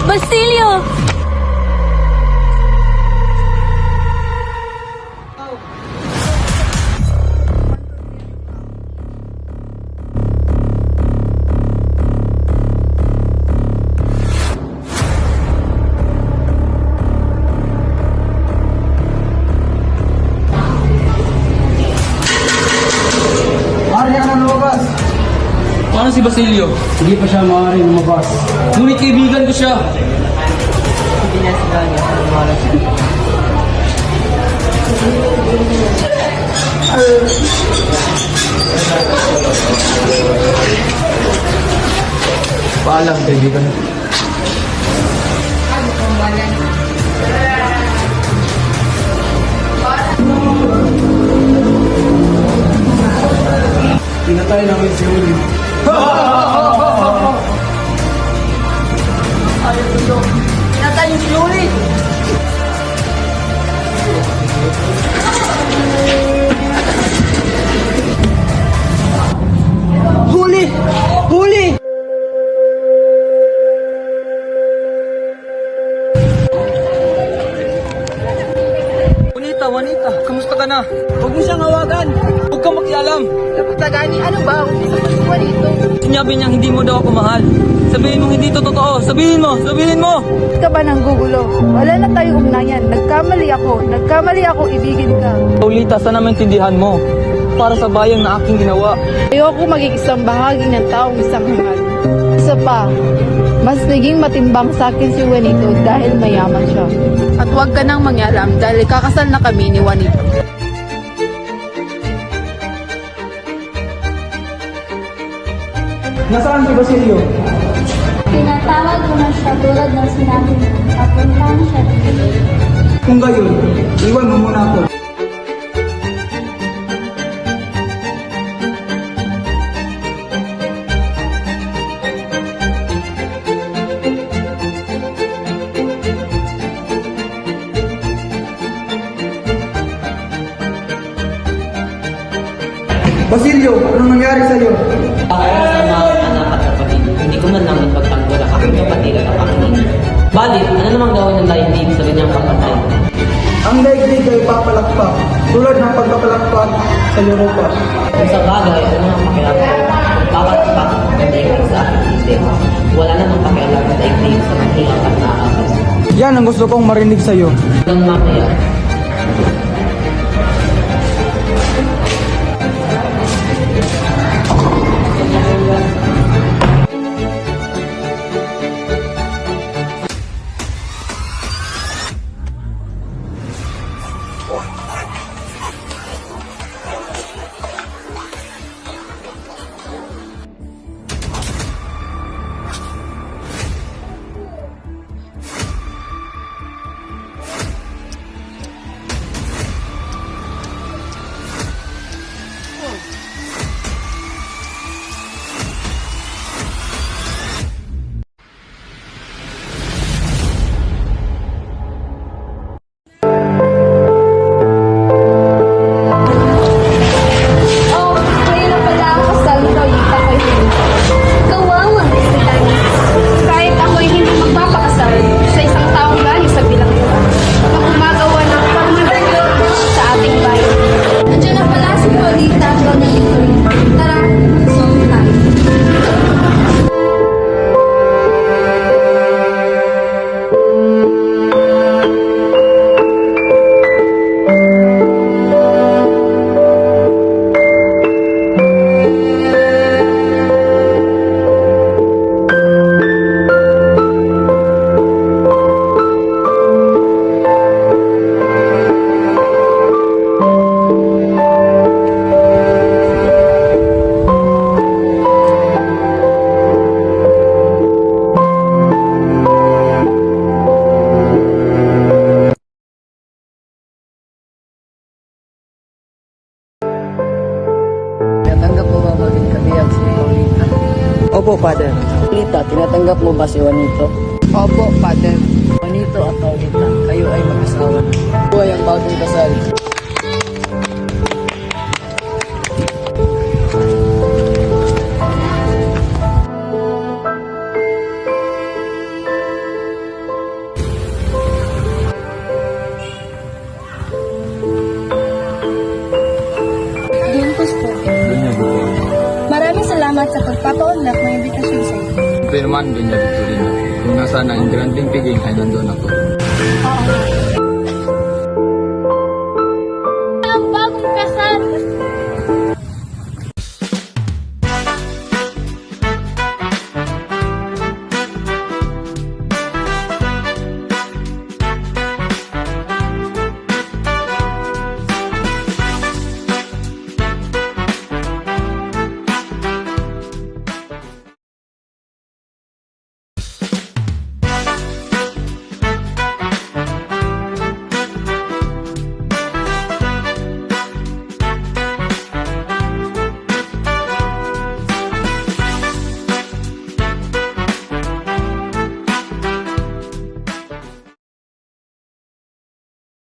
Basilio! Paano si Basilio? Hindi pa siya maaaring lumabas. Ngunit kaibigan ko siya. Hindi niya sila niya. Paalam, kaibigan. Pinatay namin si Uli. Pinatay yung sinuli! Huli! Huli! Juanita, kamusta ka na? Huwag mo siyang hawagan. Huwag kang makialam. Napatagani, ano ba? Huwag mo sa pagkuha dito. Sinabi niyang hindi mo daw ako mahal. Sabihin mo hindi to totoo. Sabihin mo! Sabihin mo! Bakit ka ba nang gugulo? Wala na tayong ugnayan. Nagkamali ako, ibigin ka. Paulita, sana maintindihan mo. Para sa bayang na aking ginawa. Ayoko maging isang bahagi ng taong isang hangal. Isa pa, mas naging matimbang sa akin si Juanito dahil mayaman siya. At huwag ka nang mangyalam dahil kakasal na kami ni Juanito. Nasaan si Basilio? Pinatawag ko na siya tulad ng sinabi mo. Papunta na siya dito. Kung gayon, iwan mo muna ako. Basilio, anong nangyari sa'yo? Ako sa mga anak at kapatid, hindi ko man lang ipagtanggol ang aking kapatid at ang aking ina. Balit, ano namang gawin ng daigdig sa kanyang kapatay? Ang daigdig ay papalakpak, tulad ng pagpapalakpak sa Europa. Kung sa bagay, ano ang pakialam ko? Papalakpak ng daigdig sa aking isip. Wala namang pakialam ng daigdig sa mahirap at naaakas. Yan ang gusto kong marinig sa'yo. Hanggang mamaya, ba si Juanito? Opo, Father. Juanito at Paulita, kayo ay mag-asawa na. Buhay ang bagong kasal. Dimpos po. Maraming salamat sa pagpapaunlak ng imbitasyon sa iyo. Siyempre naman, Doña Victorina. Kung nasaan ang granding piging ay nandun ako. Oo.